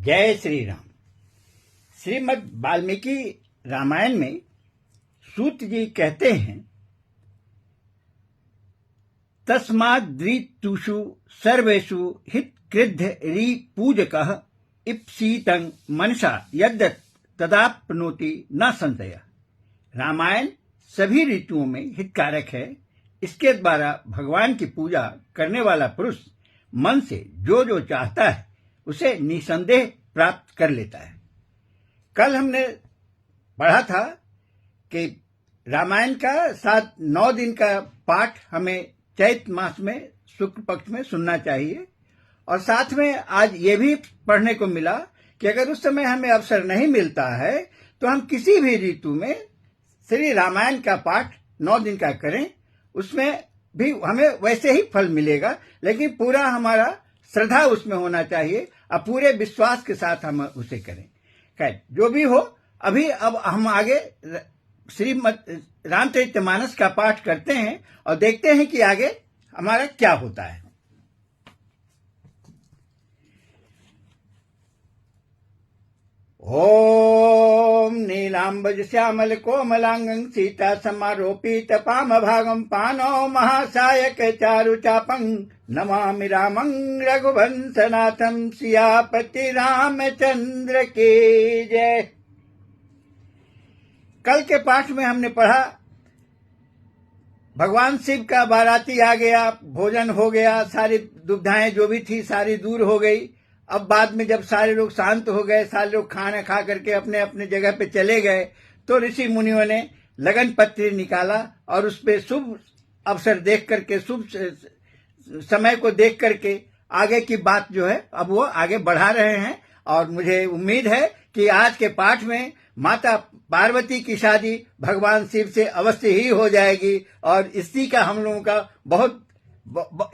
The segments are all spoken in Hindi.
जय श्री राम। श्रीमद् वाल्मीकि रामायण में सूत जी कहते हैं, तस्माद्रीतुषु सर्वेषु हितकृद्ध रिपूजकः इप्सितं मनसा यद्यत् तदाप्नोति न संशयः। रामायण सभी ऋतुओं में हितकारक है। इसके द्वारा भगवान की पूजा करने वाला पुरुष मन से जो जो चाहता है उसे निसंदेह प्राप्त कर लेता है। कल हमने पढ़ा था कि रामायण का 9 दिन का पाठ हमें चैत मास में शुक्ल पक्ष में सुनना चाहिए, और साथ में आज ये भी पढ़ने को मिला कि अगर उस समय हमें अवसर नहीं मिलता है तो हम किसी भी ऋतु में श्री रामायण का पाठ 9 दिन का करें, उसमें भी हमें वैसे ही फल मिलेगा, लेकिन पूरा हमारा श्रद्धा उसमें होना चाहिए और पूरे विश्वास के साथ हम उसे करें। खैर, जो भी हो, अभी अब हम आगे श्रीमद् रामचरितमानस का पाठ करते हैं और देखते हैं कि आगे हमारा क्या होता है। ओम नीलांबज श्यामल कोमलांगं सीता समारोपित पाम भागं पानो महासायक चारु चापं नमामि रामं रघुवंशनाथं सियापति रामचंद्र की जय। कल के पाठ में हमने पढ़ा, भगवान शिव का बाराती आ गया, भोजन हो गया, सारी दुविधाएं जो भी थी सारी दूर हो गई। अब बाद में जब सारे लोग शांत हो गए, सारे लोग खाना खा करके अपने अपने जगह पे चले गए, तो ऋषि मुनियों ने लगन पत्री निकाला और उस पे शुभ अवसर देख करके, शुभ समय को देख करके आगे की बात जो है अब वो आगे बढ़ा रहे हैं। और मुझे उम्मीद है कि आज के पाठ में माता पार्वती की शादी भगवान शिव से अवश्य ही हो जाएगी, और इसी का हम लोगों का बहुत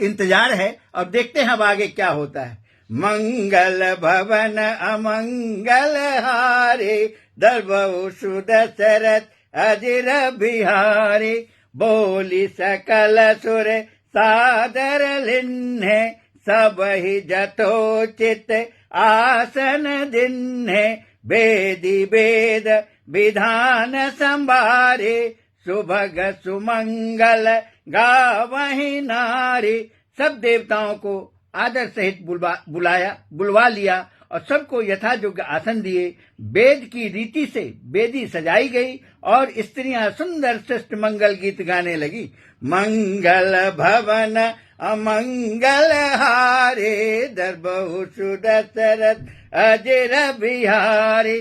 इंतजार है। और देखते हैं अब आगे क्या होता है। मंगल भवन अमंगल हारे दर्बहु सुदशरथ अजिर बिहारी बोली सकल सुर सादर लिन्हे सबहि जथोचित आसन दिन्हे वेदी वेद विधान संभारे सुभग सुमंगल गावहि नारी। सब देवताओं को आदर सहित बुलवा लिया और सबको यथायोग्य आसन दिए। वेद की रीति से वेदी सजाई गई और स्त्रियां सुंदर श्रेष्ठ मंगल गीत गाने लगी। मंगल भवन अमंगल हारे दर्बहु सुदशरथ अजिर बिहारी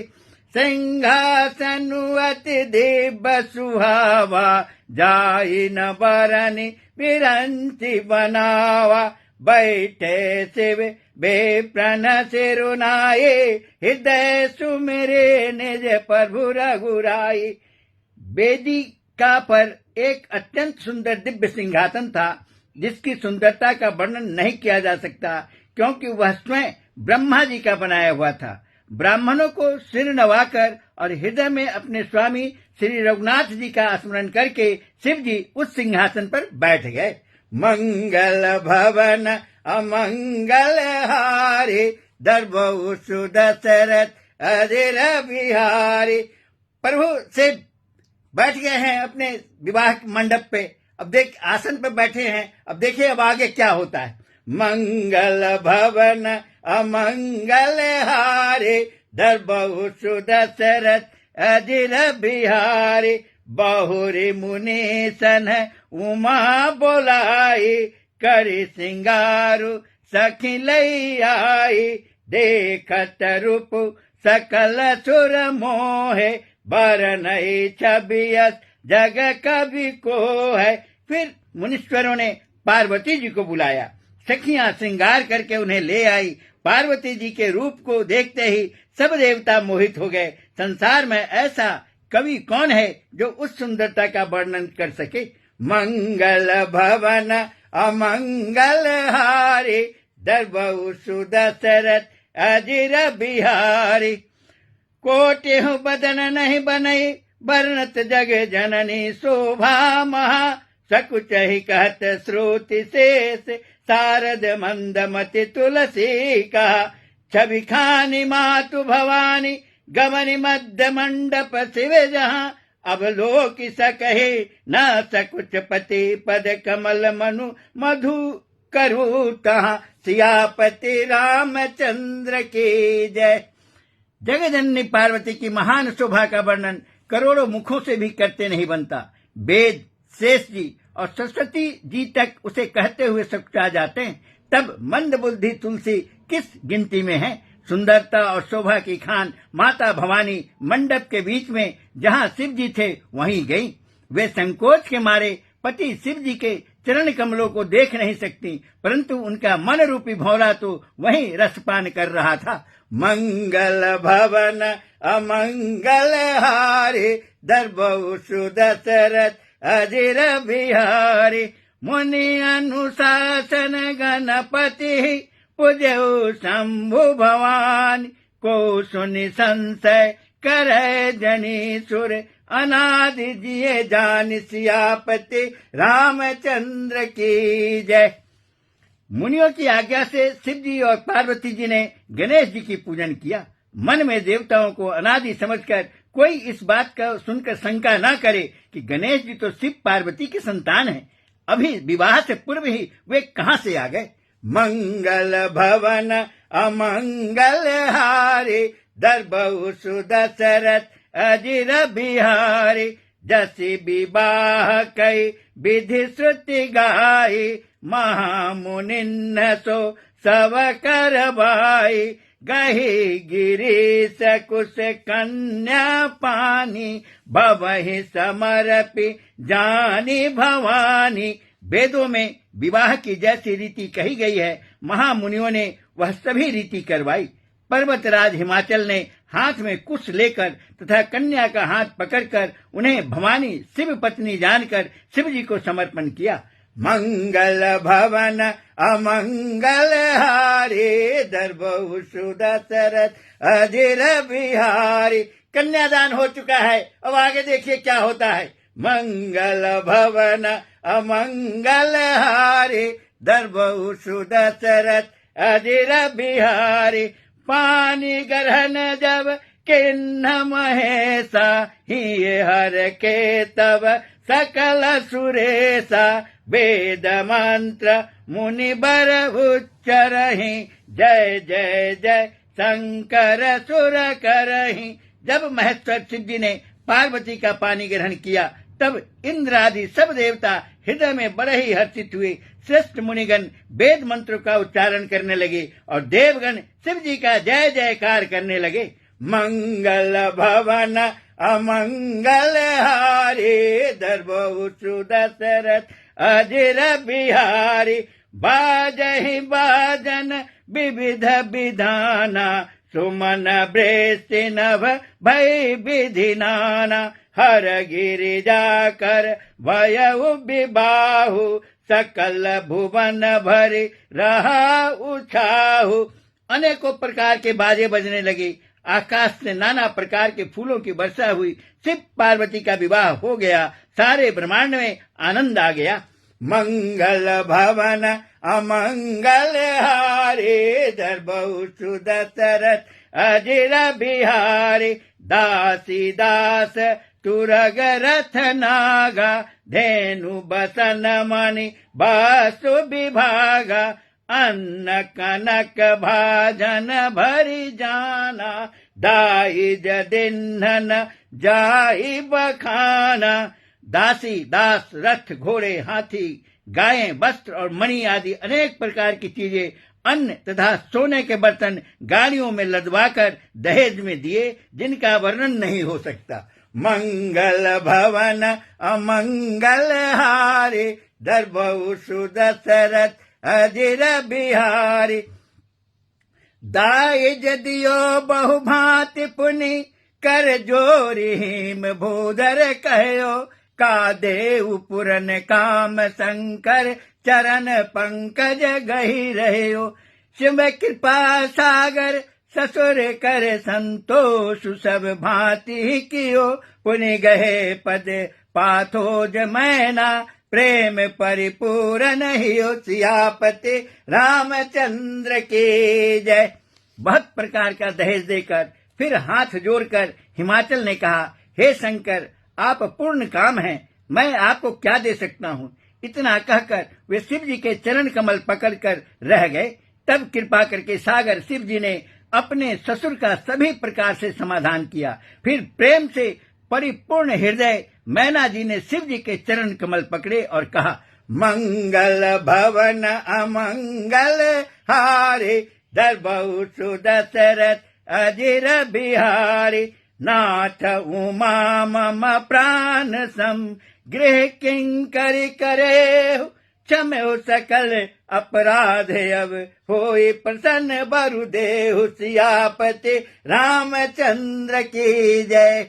सिंहासन अति दिव्य सुहावा जाहि न बरनि बिरंची बनावा बैठे शिव बेप्रन सिरुनाए हृदय सुमिरे निज प्रभु रघुराई। वेदिका पर एक अत्यंत सुंदर दिव्य सिंहासन था जिसकी सुंदरता का वर्णन नहीं किया जा सकता, क्योंकि वह स्वयं ब्रह्मा जी का बनाया हुआ था। ब्राह्मणों को सिर नवाकर और हृदय में अपने स्वामी श्री रघुनाथ जी का स्मरण करके शिव जी उस सिंहासन पर बैठ गए। मंगल भवन अमंगल हारे दर्बहु सुदशरथ अजिर बिहारी। प्रभु से बैठ गए हैं अपने विवाह मंडप पे। अब देख, आसन पे बैठे हैं। अब देखिए अब आगे क्या होता है। मंगल भवन अमंगल हारे दर्बहु सुदशरथ अजिर बिहारी बहुरी मुनि सन उमा बोलाई करी सिंगारु सखी लई आई देखत रूप सकल सुर मोहे बरनई छबियस जग कवि को है। फिर मुनीश्वरों ने पार्वती जी को बुलाया। सखियां श्रृंगार करके उन्हें ले आई। पार्वती जी के रूप को देखते ही सब देवता मोहित हो गए। संसार में ऐसा कवि कौन है जो उस सुंदरता का वर्णन कर सके। मंगल भवन अमंगल हारे दर्बहु सुदशरथ अजिर बिहारी कोटि बदन नहीं बनई वर्णत जग जननी शोभा महा सकुच ही कहत श्रुति शेष शारद मंदमति तुलसी का छवि खानी मातु भवानी गमन मध्य मंडप शिव जहां अवलोक सकहे न सकुच पति पद कमल मनु मधु करू तहाँ सियापति रामचंद्र की जय। जगजननी पार्वती की महान शोभा का वर्णन करोड़ों मुखों से भी करते नहीं बनता। वेद, शेष जी और सरस्वती जी तक उसे कहते हुए सकुचा जाते हैं, तब मंद बुद्धि तुलसी किस गिनती में है। सुंदरता और शोभा की खान माता भवानी मंडप के बीच में जहाँ शिव जी थे वहीं गई। वे संकोच के मारे पति शिव जी के चरण कमलों को देख नहीं सकती, परंतु उनका मन रूपी भौरा तो वहीं रसपान कर रहा था। मंगल भवन अमंगल हारे दरबहु सुदशरथ अजिर बिहारी मुनि अनुशासन गणपति पूजऊ शंभु भवानी को सुनि संशय करे जनी सुर अनादि जिये जान सियापति रामचंद्र की जय। मुनियों की आज्ञा से शिव जी और पार्वती जी ने गणेश जी की पूजन किया। मन में देवताओं को अनादि समझकर कोई इस बात का सुनकर शंका न करे कि गणेश जी तो शिव पार्वती की संतान है। अभी विवाह से पूर्व ही वे कहाँ से आ गए। मंगल भवन अमंगल हारे दरबहु सुदशरथ अजिर बिहारी जसि विवाह कई विधि श्रुति गाई महामुनिन सो सब करवाई गही गिरीश कुश कन्या पानी भवहि समर्पी जानी भवानी। वेदों में विवाह की जैसी रीति कही गई है, महामुनियों ने वह सभी रीति करवाई। पर्वतराज हिमाचल ने हाथ में कुश लेकर तथा कन्या का हाथ पकड़कर उन्हें भवानी शिव पत्नी जानकर शिव जी को समर्पण किया। मंगल भवन अमंगल हारे दरबहु सुदशरथ अजिर बिहारी। कन्यादान हो चुका है, अब आगे देखिए क्या होता है। मंगल भवन अमंगल हारे दरबहु सुदशरथ अजिर बिहारी पानी ग्रहण जब किन्न महेशा ही हर के तब सकल सुरेशा वेद मंत्र मुनि बर उच्चरहि जय जय जय शंकर सुर करहि। जब महेश्वर शिव जी ने पार्वती का पानी ग्रहण किया तब इंद्र आदि सब देवता हृदय में बड़े ही हर्षित हुए। श्रेष्ठ मुनिगण वेद मंत्रों का उच्चारण करने लगे और देवगण शिव जी का जय जयकार करने लगे। मंगल भवन अमंगल हारे दरबहु सुदशरथ अजिर बिहारी बाजहि बाजन विविध विधाना सुमन वृष्टि नभ भय विधि नाना हर गिरिजा कर भयउ विबाहु सकल भुवन भरि रहा उछाहु। अनेकों प्रकार के बाजे बजने लगे, आकाश से नाना प्रकार के फूलों की वर्षा हुई। शिव पार्वती का विवाह हो गया, सारे ब्रह्मांड में आनंद आ गया। मंगल भवन अमंगल हारे दरबहु सुदशरथ अजिर बिहारी दासी दास तुरग रथ नागा धेनु बसन मणि बासु विभागा अन्न कनक भाजन भरी जाना दाई जदिन्हन जाई बखाना। दासी दास रथ घोड़े हाथी गायें वस्त्र और मणि आदि अनेक प्रकार की चीजें अन्न तथा सोने के बर्तन गाड़ियों में लदवाकर दहेज में दिए, जिनका वर्णन नहीं हो सकता। मंगल भवन अमंगल हारे दरबहु सुदशरथ अजिर बिहारी दाय जदियो बहु भांति पुनि कर जोरी हिम भूधर कहो का देव पुरन काम शंकर चरण पंकज गही रहो। शिव कृपा सागर ससुर कर संतोष सब भांति कियो पुनि गहे पद पाथोज मैना प्रेम परिपूर्ण हियो सियापति रामचंद्र की जय। बहुत प्रकार का दहेज देकर फिर हाथ जोड़कर हिमाचल ने कहा, हे शंकर, आप पूर्ण काम हैं, मैं आपको क्या दे सकता हूँ। इतना कहकर वे शिव जी के चरण कमल पकड़कर रह गए। तब कृपा करके सागर शिव जी ने अपने ससुर का सभी प्रकार से समाधान किया। फिर प्रेम से परिपूर्ण हृदय मैना जी ने शिव जी के चरण कमल पकड़े और कहा, मंगल भवन अमंगल हारे, दरबहु सुदशरथ अजिर बिहारी, नाथ उमा मम प्राण सम, गृह किंकरी करे, क्षम्यो सकल अपराध अब, होई प्रसन्न वरुदेहु, सियापति रामचंद्र की जय।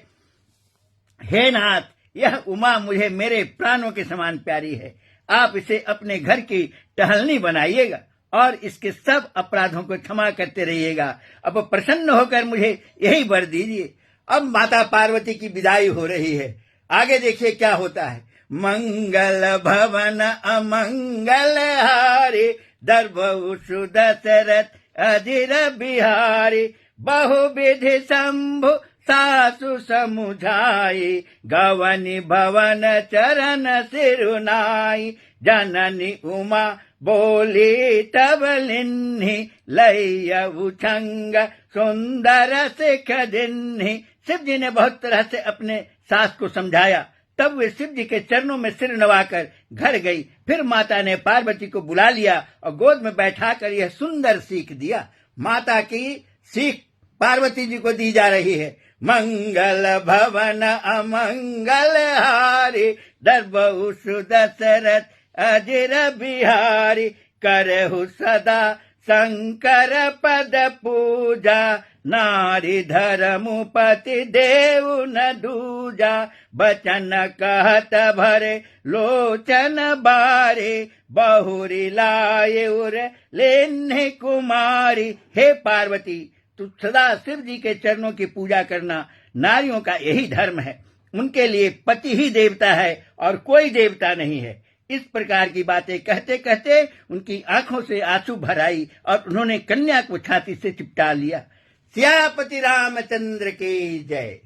हे नाथ, यह उमा मुझे मेरे प्राणों के समान प्यारी है। आप इसे अपने घर की टहलनी बनाइएगा और इसके सब अपराधों को क्षमा करते रहिएगा। अब प्रसन्न होकर मुझे यही वर दीजिए। अब माता पार्वती की विदाई हो रही है। आगे देखिए क्या होता है। मंगल भवन अमंगल हारी, दरबहु सुदशरथ अजिर बिहारी, बहुविधि शंभु सासु समुझाई, गवनी भवन चरण सिरुनाई, जननी उमा बोली तब लिन्ही, लैया उछंग सुंदर सिख दिन्ही। शिव जी ने बहुत तरह से अपने सास को समझाया। तब वे शिव जी के चरणों में सिर नवाकर घर गई। फिर माता ने पार्वती को बुला लिया और गोद में बैठाकर यह सुंदर सीख दिया। माता की सीख पार्वती जी को दी जा रही है। मंगल भवन अमंगल हारी, दरबहु सुदशरथ अजिर बिहारी, करहु सदा शंकर पद पूजा, नारी धर्मपति देव न दूजा, बचन कहत भरे लोचन बारे, बहुरी लाए उर लेन्हि कुमारी। हे पार्वती, तू सदा शिव जी के चरणों की पूजा करना। नारियों का यही धर्म है। उनके लिए पति ही देवता है और कोई देवता नहीं है। इस प्रकार की बातें कहते कहते उनकी आंखों से आंसू भर आई और उन्होंने कन्या को छाती से चिपटा लिया। सियापति रामचंद्र की जय।